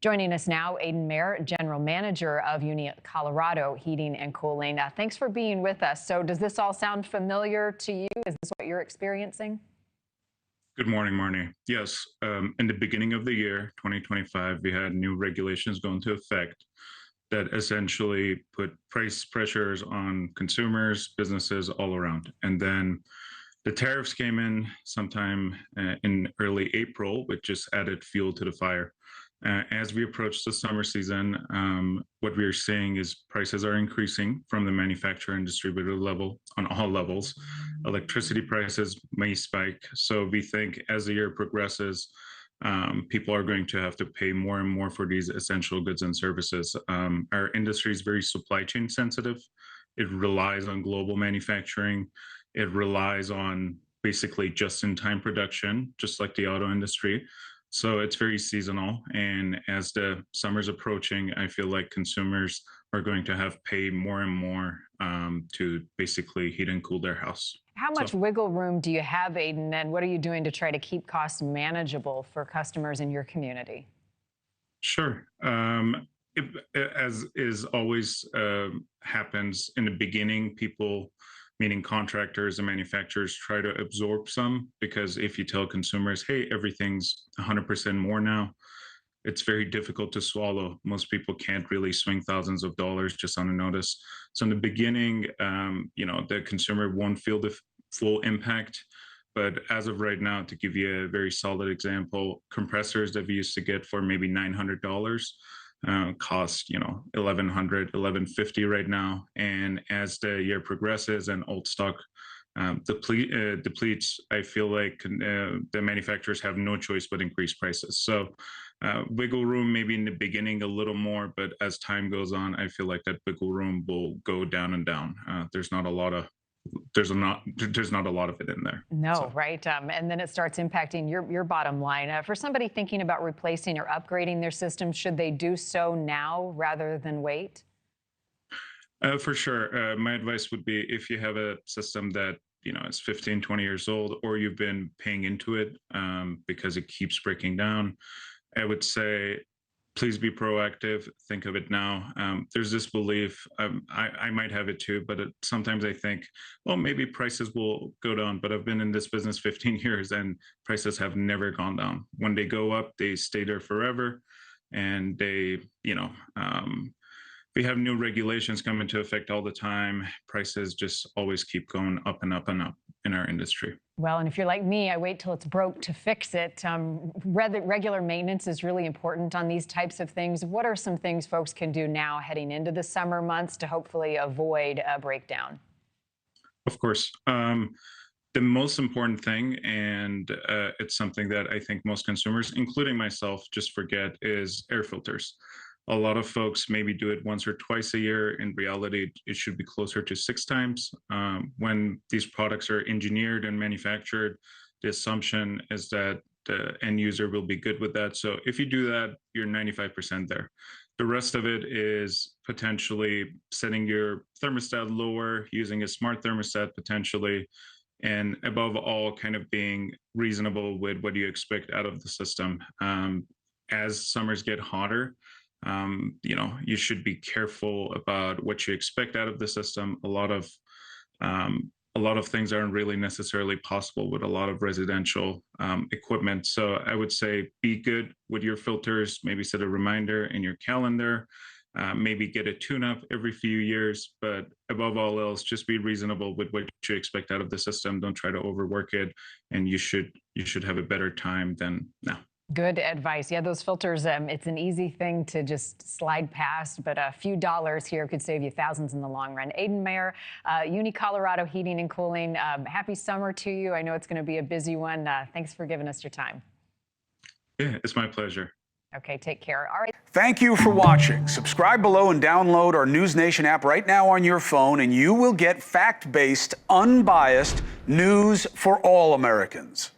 Joining us now, Aydin Mehr, General Manager of UniColorado Heating and Cooling. Thanks for being with us. So does this all sound familiar to you? Is this what you're experiencing? Good morning, Marni. Yes, in the beginning of the year, 2025, we had new regulations go into effect that essentially put price pressures on consumers, businesses all around. And then the tariffs came in sometime in early April, which just added fuel to the fire. As we approach the summer season, what we are seeing is prices are increasing from the manufacturer and distributor level on all levels. Electricity prices may spike. So we think as the year progresses, people are going to have to pay more and more for these essential goods and services. Our industry is very supply chain sensitive. It relies on global manufacturing. It relies on basically just-in-time production, just like the auto industry. So it's very seasonal. And as the summer's approaching, I feel like consumers are going to have pay more and more to basically heat and cool their house. How much wiggle room do you have, Aydin, and what are you doing to try to keep costs manageable for customers in your community? Sure. As is always happens in the beginning, people, meaning contractors and manufacturers, try to absorb some, because if you tell consumers, hey, everything's 100% more now, it's very difficult to swallow. Most people can't really swing thousands of dollars just on a notice. So in the beginning, the consumer won't feel the full impact. But as of right now, to give you a very solid example, compressors that we used to get for maybe $900 cost $1,100, $1,150 right now. And as the year progresses and old stock depletes, I feel like the manufacturers have no choice but increase prices. So wiggle room maybe in the beginning a little more, but as time goes on, I feel like that wiggle room will go down and down. There's not a lot of it in there. No, so. Right. And then it starts impacting your bottom line. For somebody thinking about replacing or upgrading their system, should they do so now rather than wait? For sure. My advice would be, if you have a system that is 15, 20 years old, or you've been paying into it because it keeps breaking down, I would say, please be proactive. Think of it now. There's this belief, I might have it too, but sometimes I think, well, maybe prices will go down. But I've been in this business 15 years and prices have never gone down. When they go up, they stay there forever. And they, we have new regulations come into effect all the time. Prices just always keep going up and up and up in our industry. Well, and if you're like me, I wait till it's broke to fix it. Regular maintenance is really important on these types of things. What are some things folks can do now heading into the summer months to hopefully avoid a breakdown? Of course. The most important thing, and it's something that I think most consumers, including myself, just forget, is air filters. A lot of folks maybe do it once or twice a year. In reality, it should be closer to 6 times. When these products are engineered and manufactured, the assumption is that the end user will be good with that. So if you do that, you're 95% there. The rest of it is potentially setting your thermostat lower, using a smart thermostat potentially, and above all, kind of being reasonable with what you expect out of the system. As summers get hotter, you should be careful about what you expect out of the system. A lot of things aren't really necessarily possible with a lot of residential equipment. So I would say be good with your filters. Maybe set a reminder in your calendar. Maybe get a tune-up every few years. But above all else, just be reasonable with what you expect out of the system. Don't try to overwork it, and you should have a better time than now. Good advice. Yeah, those filters, it's an easy thing to just slide past, but a few dollars here could save you thousands in the long run. Aydin Mehr, UniColorado Heating and Cooling, happy summer to you. I know it's going to be a busy one. Thanks for giving us your time. Yeah, it's my pleasure. Okay, take care. All right. Thank you for watching. Subscribe below and download our NewsNation app right now on your phone, and you will get fact-based, unbiased news for all Americans.